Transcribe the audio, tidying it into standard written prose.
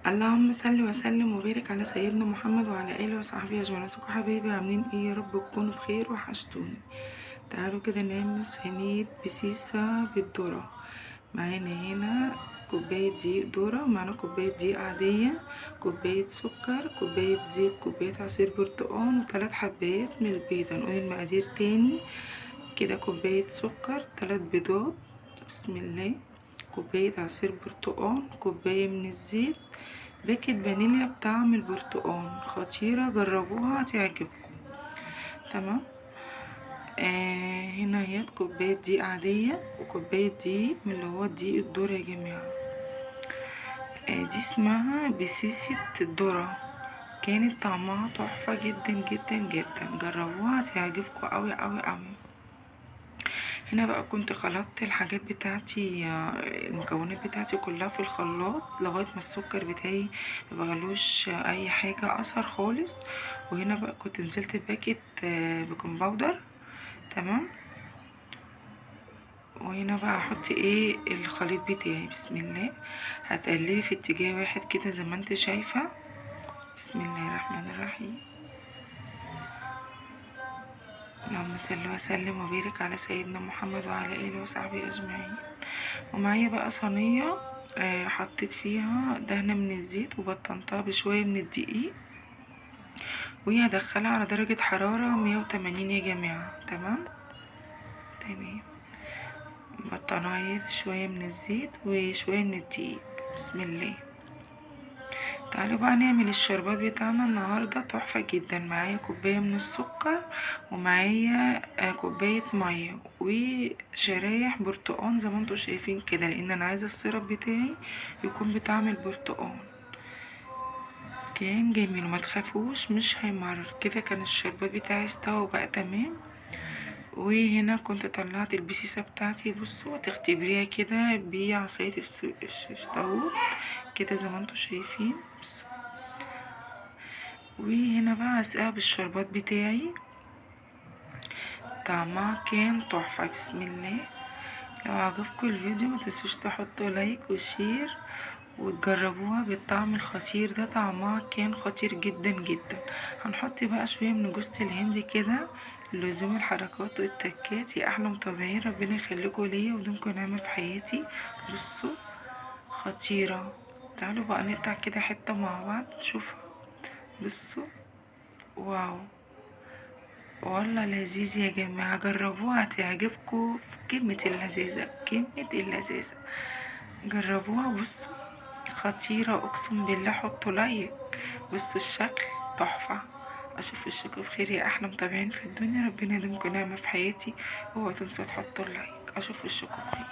اللهم صل وسلم وبارك على سيدنا محمد وعلى اله وصحبه اجمعين. ازيكم حبايبي؟ عاملين ايه؟ يا رب تكونوا بخير، وحشتوني. تعالوا كده نعمل صينيه بسيسه بالذره. معانا هنا كوبايه دقيق ذره، معانا كوبايه دقيق عاديه، كوبايه سكر، كوبايه زيت، كوبايه عصير برتقال، وثلاث حبات من البيض. هنقول المقادير تاني كده: كوبايه سكر، 3 بيضات، بسم الله، كوبايه عصير برتقال، كوبايه من الزيت، باكت فانيليا بطعم البرتقال، خطيرة، جربوها هتعجبكم. تمام. هنا هي كوباية دقيق عادية، وكوباية دقيق من اللي هو دقيق الذرة يا جماعة. دي اسمها بسيسة الذرة، كانت طعمها تحفة جدا جدا جدا، جربوها هتعجبكم اوي اوي اوي. هنا بقى كنت خلطت الحاجات بتاعتي، المكونات بتاعتي كلها في الخلاط لغاية ما السكر بتاعي مبقالوش اي حاجة اثر خالص. وهنا بقى كنت نزلت باكت بيكنج باودر. تمام. وهنا بقى هحط ايه الخليط بتاعي، بسم الله. هتقلبي في اتجاه واحد كده زي ما انت شايفة. بسم الله الرحمن الرحيم. اللهم صل وسلم وبارك على سيدنا محمد وعلى اله وصحبه اجمعين. ومعايا بقى صينيه حطيت فيها دهنه من الزيت وبطنتها بشويه من الدقيق، وهي هدخلها على درجه حراره 180 يا جماعه. تمام. تمام. بطناها بشويه من الزيت وشويه من الدقيق، بسم الله. تعالوا بقى نعمل الشربات بتاعنا النهاردة، تحفة جدا. معايا كوباية من السكر، ومعايا كوباية مية، وشرايح برتقان زي ما انتوا شايفين كده، لان انا عايزة السيرب بتاعي يكون بطعم البرتقان. كان جميل، ما تخافوش مش هيمرر كده. كان الشربات بتاعي استوى وبقى تمام. وهنا كنت طلعت البسيسة بتاعتي، بصوا تختبريها كده بعصاية الشطاوط كده زي ما انتوا شايفين. بصوا. وهنا بقى هسقيها بالشربات بتاعي، طعمها كان تحفة، بسم الله. لو عجبكم الفيديو متنسوش تحطوا لايك وشير وتجربوها بالطعم الخطير ده، طعمها كان خطير جدا جدا. هنحط بقى شوية من جوزة الهند كده، لزوم الحركات والتكات. يا احلى متابعين، ربنا يخليكم ليا ودومكم نعمة في حياتي. بصوا خطيرة. تعالوا بقى نقطع كده حتة مع بعض نشوفها. بصوا، واو، والله لذيذ يا جماعة، جربوها هتعجبكم في قمة اللذاذة، قمة اللذاذة. جربوها. بصوا خطيرة اقسم بالله، حطوا لايك. بصوا الشكل تحفة. اشوف وشكم بخير يا احلى متابعين في الدنيا، ربنا يديمكم نعمة في حياتي. اوعوا تنسوا تحطوا اللايك. اشوف وشكم بخير.